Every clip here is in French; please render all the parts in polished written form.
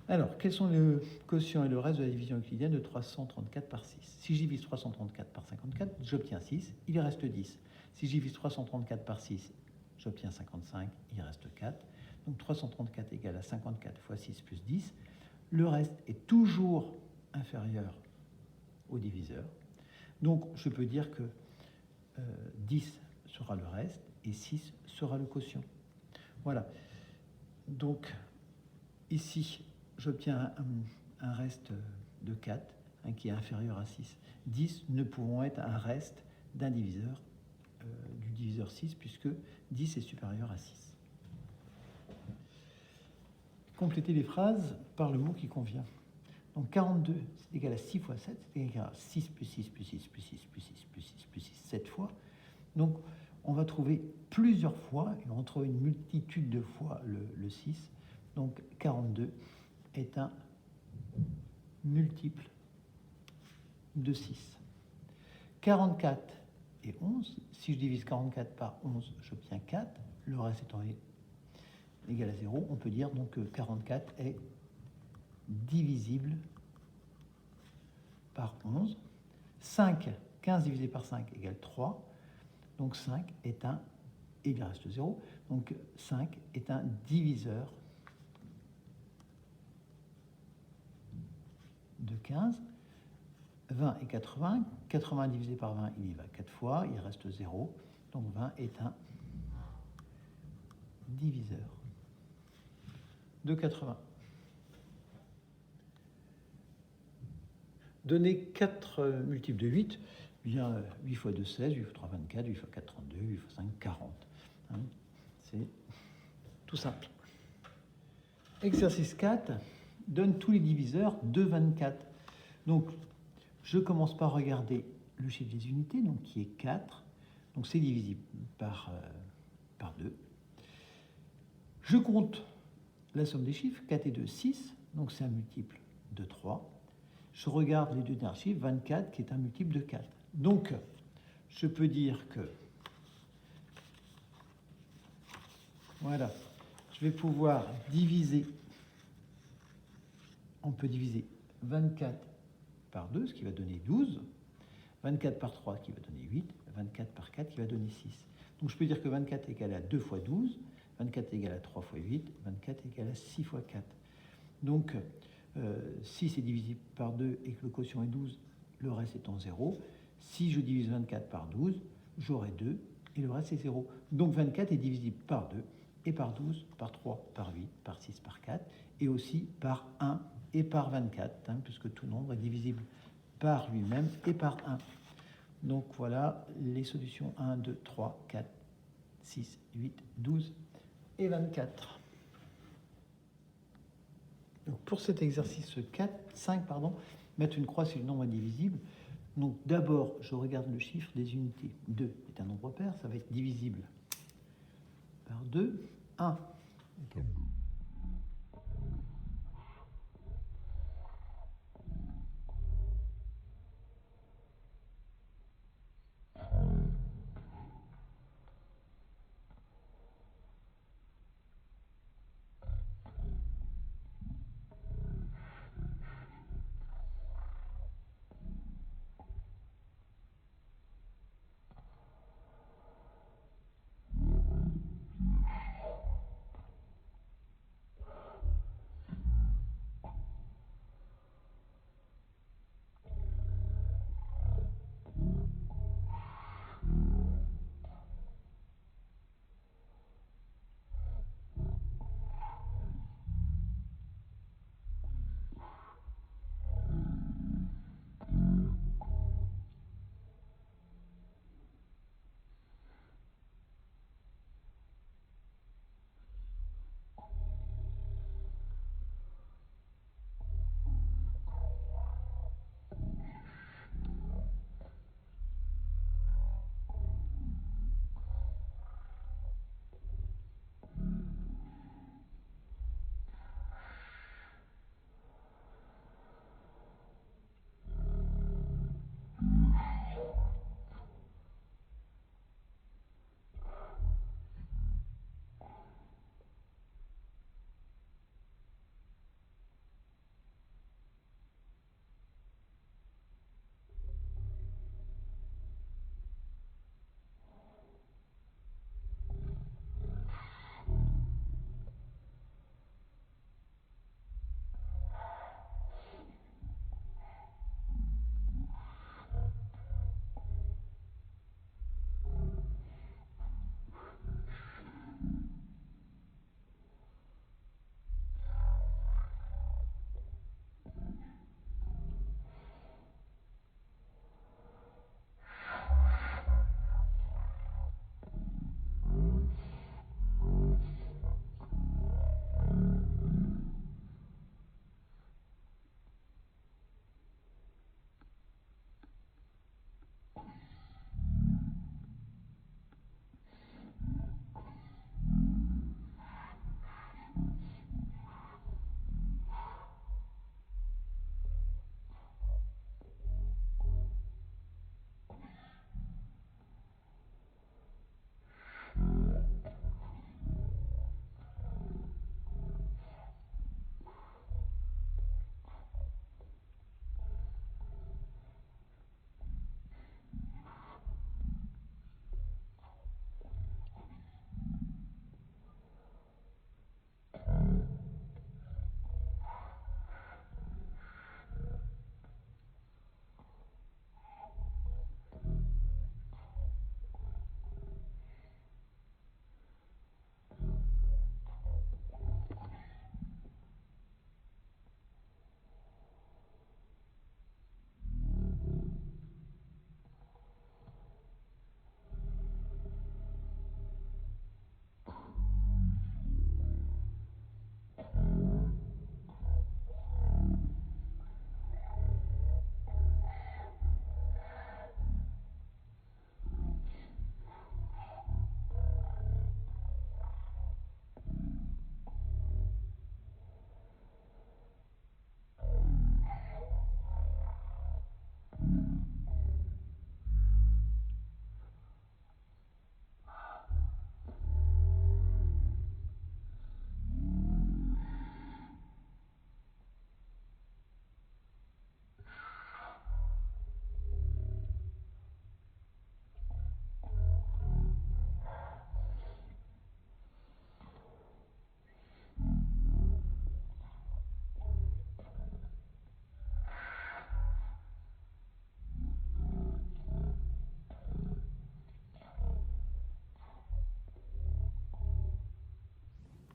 Alors, quels sont le quotient et le reste de la division euclidienne de 334 par 6? Si je divise 334 par 54, j'obtiens 6, il reste 10. Si je divise 334 par 6, j'obtiens 55, il reste 4. Donc 334 égale à 54 fois 6 plus 10. Le reste est toujours inférieur au diviseur. Donc je peux dire que 10 sera le reste et 6 sera le quotient. Voilà. Donc ici, j'obtiens un reste de 4 qui est inférieur à 6. 10 ne pourront être un reste d'un diviseur, du diviseur 6, puisque 10 est supérieur à 6. Complétez les phrases par le mot qui convient. Donc 42, c'est égal à 6 fois 7, c'est égal à 6 plus 6 plus 6 plus 6 plus 6 plus 6 plus 6, 7 fois. Donc on va trouver plusieurs fois, et on va trouver une multitude de fois le 6. Donc 42 est un multiple de 6. 44 et 11, si je divise 44 par 11, j'obtiens 4, le reste étant égal à 0, on peut dire donc que 44 est divisible par 11. 5, 15 divisé par 5 égale 3, donc 5 est un, et il reste 0, donc 5 est un diviseur de 15. 20 et 80, 80 divisé par 20, il y va 4 fois, il reste 0, donc 20 est un diviseur de 80. Donner 4 multiples de 8, bien 8 fois 2, 16, 8 fois 3, 24, 8 fois 4, 32, 8 fois 5, 40. Hein, c'est tout simple. Exercice 4, donne tous les diviseurs de 24. Donc, je commence par regarder le chiffre des unités, donc qui est 4. Donc, c'est divisible par 2. Je compte la somme des chiffres, 4 et 2, 6. Donc, c'est un multiple de 3. Je regarde les deux derniers chiffres, 24, qui est un multiple de 4. Donc, je peux dire que, voilà, je vais pouvoir diviser, on peut diviser 24 par 2, ce qui va donner 12, 24 par 3, qui va donner 8, 24 par 4, qui va donner 6. Donc, je peux dire que 24 est égal à 2 fois 12, 24 est égal à 3 fois 8, 24 est égal à 6 fois 4. Donc, 6 est divisible par 2 et que le quotient est 12, le reste étant 0. Si je divise 24 par 12, j'aurai 2 et le reste est 0. Donc 24 est divisible par 2 et par 12, par 3, par 8, par 6, par 4 et aussi par 1 et par 24, puisque tout nombre est divisible par lui-même et par 1. Donc voilà les solutions 1, 2, 3, 4, 6, 8, 12 et 24. Donc pour cet exercice 5, mettre une croix sur le nombre indivisible. Donc d'abord, je regarde le chiffre des unités. 2 est un nombre pair, ça va être divisible par 2. 1 est un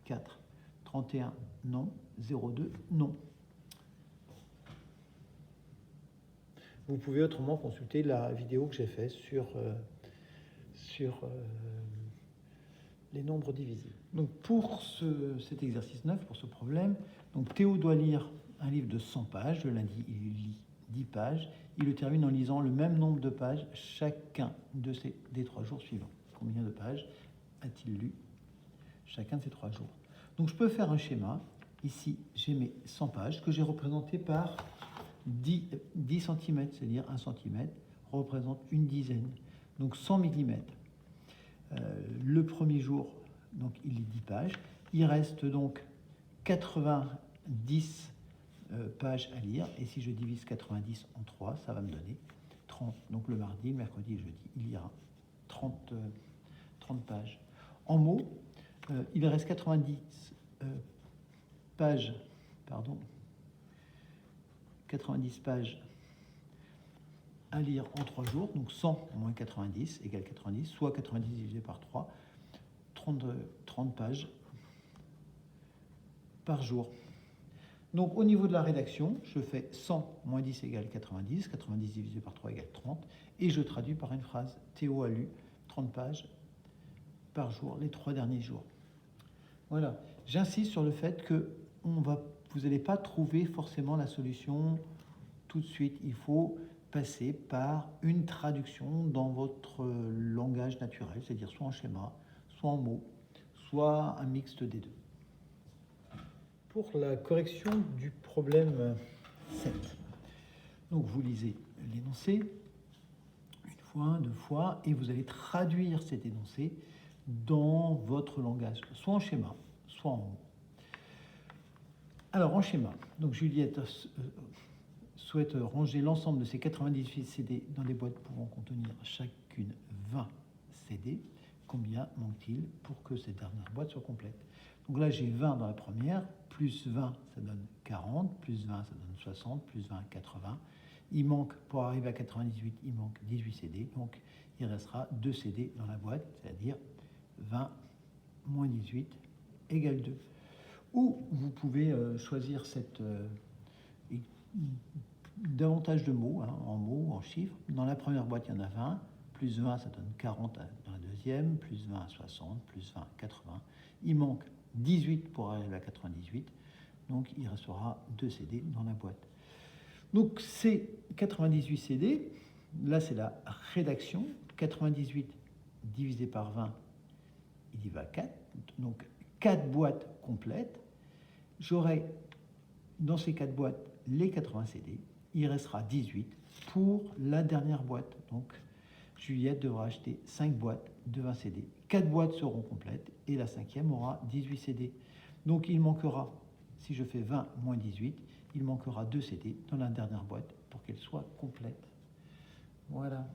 4, 31, non, 02, non. Vous pouvez autrement consulter la vidéo que j'ai faite sur les nombres divisés. Donc pour cet exercice 9, pour ce problème, donc Théo doit lire un livre de 100 pages. Le lundi, il lit 10 pages. Il le termine en lisant le même nombre de pages chacun des 3 jours suivants. Combien de pages a-t-il lu chacun de ces 3 jours? Donc je peux faire un schéma. Ici, j'ai mes 100 pages que j'ai représentées par 10 cm, c'est-à-dire 1 cm représente une dizaine. Donc 100 mm. Le premier jour, donc il lit 10 pages. Il reste donc 90 pages à lire. Et si je divise 90 en 3, ça va me donner 30. Donc le mardi, le mercredi et le jeudi, il lira 30 pages. En mots, il reste 90 pages, 90 pages à lire en 3 jours, donc 100 moins 90 égale 90, soit 90 divisé par 3, 30 pages par jour. Donc au niveau de la rédaction, je fais 100 moins 10 égale 90, 90 divisé par 3 égale 30, et je traduis par une phrase. Théo a lu 30 pages par jour, les 3 derniers jours. Voilà, j'insiste sur le fait que vous n'allez pas trouver forcément la solution tout de suite. Il faut passer par une traduction dans votre langage naturel, c'est-à-dire soit en schéma, soit en mots, soit un mixte des deux. Pour la correction du problème 7, donc vous lisez l'énoncé une fois, 2 fois, et vous allez traduire cet énoncé dans votre langage, soit en schéma, soit en mots. Alors en schéma, donc Juliette souhaite ranger l'ensemble de ses 98 CD dans des boîtes pouvant contenir chacune 20 CD. Combien manque-t-il pour que cette dernière boîte soit complète? Donc là, j'ai 20 dans la première, plus 20, ça donne 40, plus 20, ça donne 60, plus 20, 80. Il manque, pour arriver à 98, il manque 18 CD, donc il restera 2 CD dans la boîte, c'est-à-dire 20 moins 18 égale 2. Ou vous pouvez choisir davantage de mots, en mots, en chiffres. Dans la première boîte, il y en a 20, plus 20, ça donne 40 dans la deuxième, plus 20, 60, plus 20, 80. Il manque 18 pour arriver à 98, donc il restera 2 CD dans la boîte. Donc ces 98 CD, là c'est la rédaction, 98 divisé par 20, il y va 4, donc 4 boîtes complètes. J'aurai dans ces 4 boîtes les 80 CD, il restera 18 pour la dernière boîte. Donc Juliette devra acheter 5 boîtes de 20 CD. 4 boîtes seront complètes et la 5e aura 18 CD. Donc il manquera, si je fais 20 moins 18, il manquera 2 CD dans la dernière boîte pour qu'elle soit complète. Voilà.